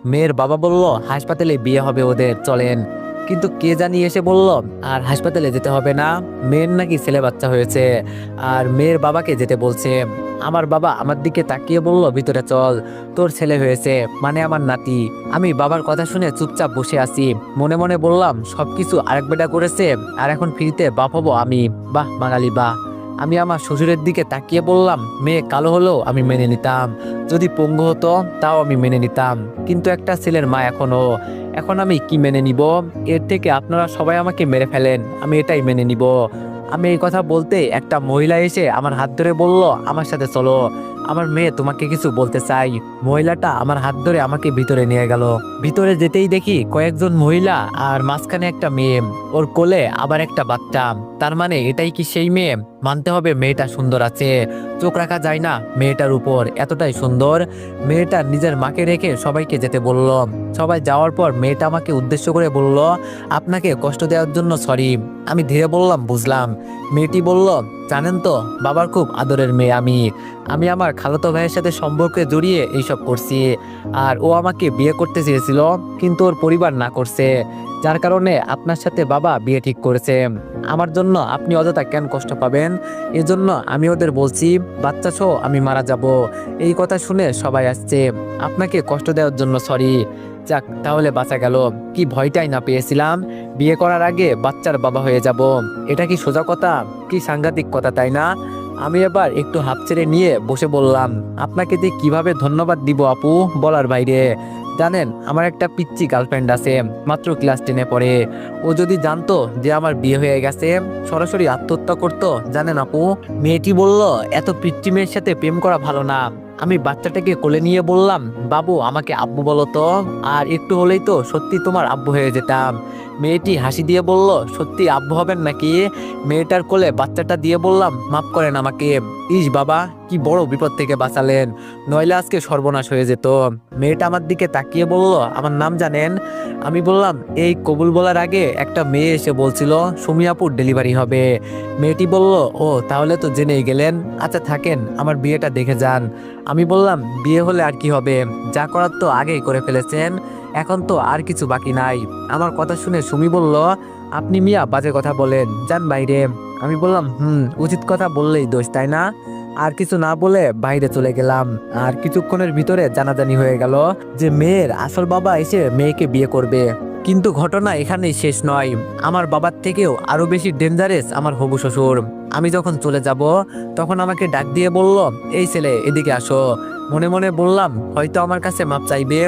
মেয়ের বাবা বলল হাসপাতালে বিয়ে হবে ওদের, চলেন। কিন্তু কে জানি এসে বলল আর হাসপাতালে যেতে হবে না, মেয়ের নাকি ছেলে বাচ্চা হয়েছে আর মেয়ের বাবাকে যেতে বলছে। আমার বাবা আমার দিকে তাকিয়ে বলল ভিতরে চল, তোর ছেলে হয়েছে, মানে আমার নাতি। আমি বাবার কথা শুনে চুপচাপ বসে আছি, মনে মনে বললাম সবকিছু আরেক বেটা করেছে আর এখন ফ্রিতে বাপ হবো আমি। বাহ বাঙালি বাহ। আমি আমার শ্বশুরের দিকে তাকিয়ে বললাম মেয়ে কালো হলেও আমি মেনে নিতাম, যদি পঙ্গু হতো তাও আমি মেনে নিতাম, কিন্তু একটা ছেলের মা এখনো, এখন আমি কি মেনে নিব? এর থেকে আপনারা সবাই আমাকে মেরে ফেলেন, আমি এটাই মেনে নিব। আমি এই কথা বলতে একটা মহিলা এসে আমার হাত ধরে বলল আমার সাথে চলো, আমার মেয়ে তোমাকে কিছু বলতে চাই। মহিলাটা আমার হাত ধরে আমাকে ভিতরে নিয়ে গেল। ভিতরে যেতেই দেখি কয়েকজন মহিলা আর মাঝখানে একটা মেয়ে, ওর কোলে আবার একটা বাচ্চা। তার মানে এটাই কি সেই মেয়ে? মানতে হবে মেয়েটা সুন্দর আছে, চোখ রাখা যায় না মেয়েটার উপর, এতটাই সুন্দর। মেয়েটা নিজের মাকে রেখে সবাইকে যেতে বলল। সবাই যাওয়ার পর মেয়েটা আমাকে উদ্দেশ্য করে বলল আপনাকে কষ্ট দেওয়ার জন্য সরি। আমি ধীরে বললাম বুঝলাম। মেয়েটি বলল জানেন তো বাবার খুব আদরের মেয়ে আমি, আমি আমার খালাতো ভাইয়ের সাথে সম্পর্কে জড়িয়ে এইসব করছি। আর ও আমাকে বিয়ে করতে চেয়েছিল কিন্তু ওর পরিবার না করছে, যার কারণে আপনার সাথে বাবা বিয়ে ঠিক করেছে। আমার জন্য আপনি অযথা কেন কষ্ট পাবেন? এজন্য আমি ওদের বলছি বাচ্চা সহ আমি মারা যাব। এই কথা শুনে সবাই আসছে, আপনাকে কষ্ট দেওয়ার জন্য সরি। যাক তাহলে বাঁচা গেল, কি ভয়টাই না পেয়েছিলাম বিয়ে করার আগে বাচ্চার বাবা হয়ে যাব। এটা কি সোজা কথা? কি সাংঘাতিক কথা তাই না? আমি এবার একটু হাঁপ ছেড়ে নিয়ে বসে বললাম আপনাকে দিয়ে কিভাবে ধন্যবাদ দিব আপু, বলার বাইরে। জানেন আমার একটা পিচ্চি গার্লফ্রেন্ড আছে, মাত্র ক্লাস 10-এ পড়ে। ও যদি জানতো যে আমার বিয়ে হয়ে গেছে সরাসরি আত্মহত্যা করতো জানেন আপু। মেয়েটি বলল এত পিচ্চি মেয়ের সাথে প্রেম করা ভালো না। আমি বাচ্চাটাকে কোলে নিয়ে বললাম বাবু আমাকে আব্বু বলো তো, আর একটু হলেই তো সত্যি তোমার আব্বু হয়ে যেতাম। মেয়েটি হাসি দিয়ে বলল সত্যি আব্বু হবেন নাকি? মেয়েটার কোলে বাচ্চাটা দিয়ে বললাম মাফ করেন আমাকে। ইস বাবা কি বড় বিপদ থেকে বাঁচালেন, নইলে আজকে সর্বনাশ হয়ে যেত। মেয়েটা আমার দিকে তাকিয়ে বলল আমার নাম জানেন? আমি বললাম এই কবুল বলার আগে একটা মেয়ে এসে বলছিল সুমিয়াপুর ডেলিভারি হবে। মেয়েটি বলল ও তাহলে তো জেনেই গেলেন, আচ্ছা থাকেন আমার বিয়েটা দেখে যান। আমি বললাম বিয়ে হলে আর কি হবে, যা করার তো আগেই করে ফেলেছেন, এখন তো আর কিছু বাকি নাই। আমার কথা শুনে সুমি বলল আপনি মিয়া বাজে কথা বলেন, যান বাইরে। আমি বললাম উচিত কথা বললেই দোষ তাই না? আর কিছু না বলে বাইরে চলে গেলাম। আর কিছুক্ষণের ভিতরে জানাজানি হয়ে গেল যে মেয়ের আসল বাবা এসে মেয়েকে বিয়ে করবে। কিন্তু ঘটনা এখানেই শেষ নয়, আমার বাবার থেকেও আরো বেশি ডেঞ্জারাস আমার হবু শ্বশুর। আমি যখন চলে যাব তখন আমাকে ডাক দিয়ে বলল এই ছেলে এদিকে আসো। মনে মনে বললাম হয়তো আমার কাছে মাপ চাইবে।